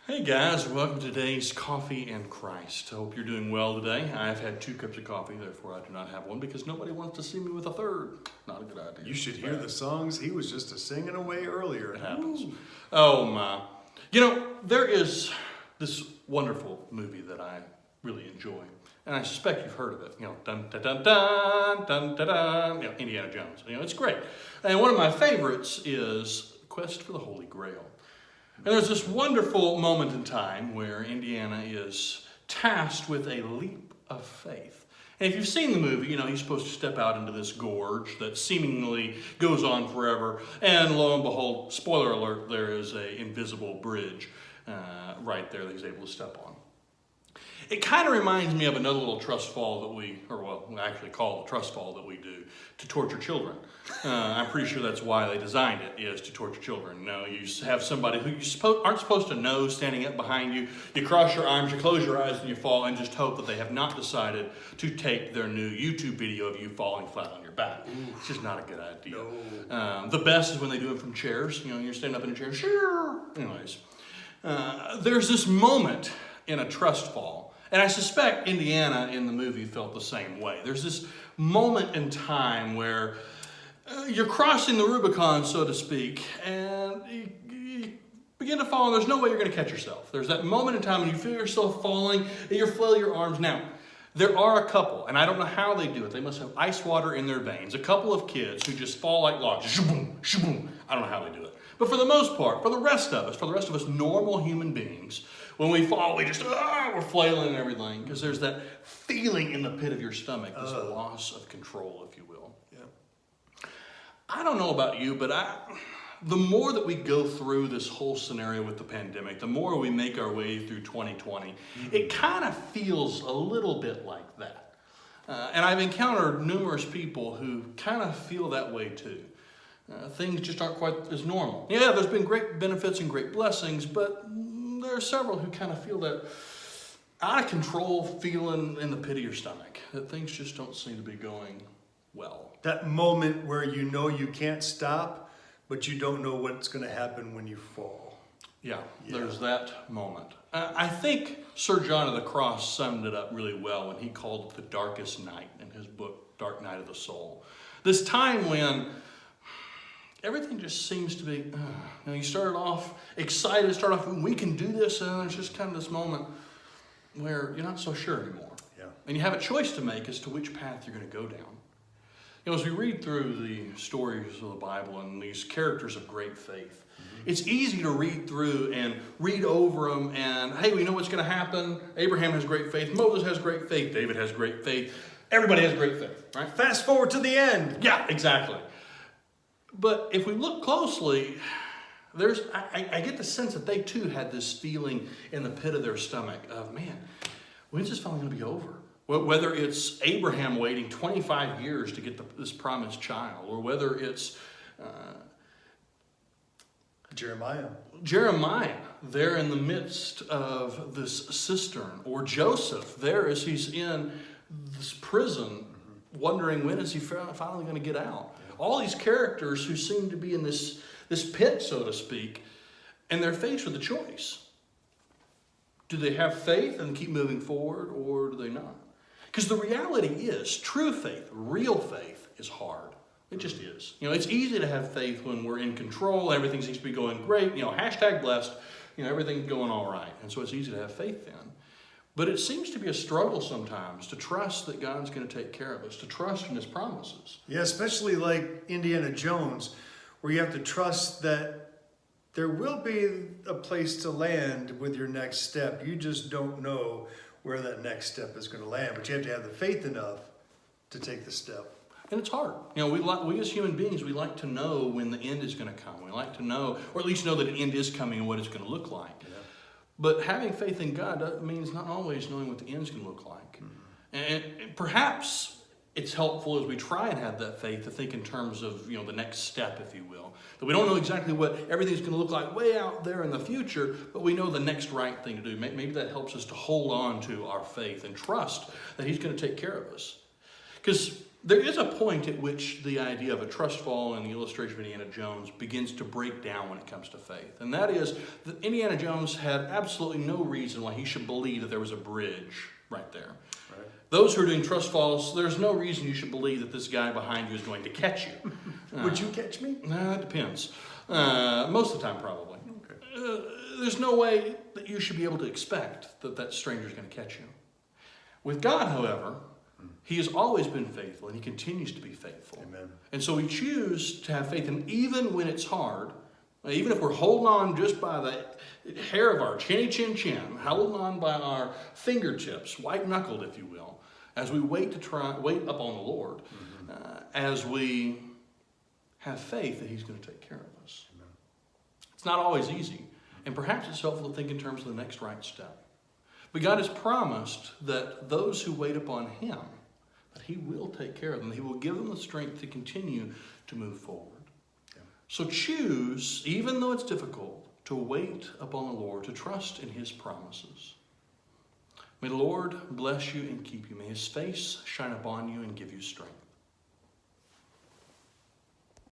Hey guys, welcome to today's Coffee and Christ. I hope you're doing well today. I've had 2 cups of coffee, therefore I do not have one because nobody wants to see me with a third. Not a good idea. You should hear the songs he was just singing away earlier. It happens. Oh my. You know, there is this wonderful movie that I really enjoy. And I suspect you've heard of it. You know, dun dun dun dun dun dun dun. You know, Indiana Jones. You know, it's great. And one of my favorites is Quest for the Holy Grail. And there's this wonderful moment in time where Indiana is tasked with a leap of faith. And if you've seen the movie, you know, he's supposed to step out into this gorge that seemingly goes on forever. And lo and behold, spoiler alert, there is an invisible bridge right there that he's able to step on. It kind of reminds me of another little trust fall that we actually call it a trust fall that we do to torture children. I'm pretty sure that's why they designed it, is to torture children. No, you have somebody who you aren't supposed to know standing up behind you. You cross your arms, you close your eyes, and you fall, and just hope that they have not decided to take their new YouTube video of you falling flat on your back. It's just not a good idea. No. The best is when they do it from chairs. You know, you're standing up in a chair. Sure. Anyways, there's this moment in a trust fall. And I suspect Indiana in the movie felt the same way. There's this moment in time where you're crossing the Rubicon, so to speak, and you begin to fall, and there's no way you're going to catch yourself. There's that moment in time when you feel yourself falling, and you flail your arms. Now, there are a couple, and I don't know how they do it. They must have ice water in their veins. A couple of kids who just fall like logs. Shaboom, shaboom. I don't know how they do it. But for the most part, for the rest of us normal human beings, when we fall, we just, we're flailing and everything, because there's that feeling in the pit of your stomach, this loss of control, if you will. Yeah. I don't know about you, but the more that we go through this whole scenario with the pandemic, the more we make our way through 2020, it kind of feels a little bit like that. And I've encountered numerous people who kind of feel that way too. Things just aren't quite as normal. Yeah, there's been great benefits and great blessings, but there are several who kind of feel that out of control feeling in the pit of your stomach, that things just don't seem to be going well. That moment where you know you can't stop, but you don't know what's going to happen when you fall. Yeah, there's that moment. I think Sir John of the Cross summed it up really well when he called it the darkest night in his book, Dark Night of the Soul. This time when everything just seems to be, you know, you started off excited, we can do this, and there's just kind of this moment where you're not so sure anymore. Yeah. And you have a choice to make as to which path you're going to go down. You know, as we read through the stories of the Bible and these characters of great faith, it's easy to read through and read over them and, hey, we know what's going to happen. Abraham has great faith. Moses has great faith. David has great faith. Everybody has great faith, right? Fast forward to the end. Yeah, exactly. But if we look closely, I get the sense that they too had this feeling in the pit of their stomach of, man, when's this finally going to be over? Whether it's Abraham waiting 25 years to get this promised child, or whether it's Jeremiah there in the midst of this cistern, or Joseph there as he's in this prison, wondering when is he finally going to get out. All these characters who seem to be in this pit, so to speak, and they're faced with a choice. Do they have faith and keep moving forward, or do they not? Because the reality is, true faith, real faith, is hard. It just is. You know, it's easy to have faith when we're in control, everything seems to be going great, you know, hashtag blessed, you know, everything's going all right. And so it's easy to have faith then. But it seems to be a struggle sometimes to trust that God's going to take care of us, to trust in His promises. Yeah, especially like Indiana Jones, where you have to trust that there will be a place to land with your next step. You just don't know where that next step is going to land, but you have to have the faith enough to take the step. And it's hard. You know, we as human beings, we like to know when the end is going to come. We like to know, or at least know that an end is coming and what it's going to look like. Yeah. But having faith in God means not always knowing what the end's going to look like. And perhaps it's helpful as we try and have that faith to think in terms of, you know, the next step, if you will. That we don't know exactly what everything's going to look like way out there in the future, but we know the next right thing to do. Maybe that helps us to hold on to our faith and trust that He's going to take care of us. Because There is a point at which the idea of a trust fall in the illustration of Indiana Jones begins to break down when it comes to faith. And that is that Indiana Jones had absolutely no reason why he should believe that there was a bridge right there. Right. Those who are doing trust falls, there's no reason you should believe that this guy behind you is going to catch you. Would you catch me? It depends. Most of the time, probably. Okay. There's no way that you should be able to expect that that stranger is going to catch you. With God, however, He has always been faithful, and He continues to be faithful. Amen. And so we choose to have faith, and even when it's hard, even if we're holding on just by the hair of our chinny chin chin, holding on by our fingertips, white-knuckled, if you will, as we wait upon the Lord, as we have faith that He's going to take care of us. Amen. It's not always easy, and perhaps it's helpful to think in terms of the next right step. But God has promised that those who wait upon Him, that He will take care of them. He will give them the strength to continue to move forward. Yeah. So choose, even though it's difficult, to wait upon the Lord, to trust in His promises. May the Lord bless you and keep you. May His face shine upon you and give you strength.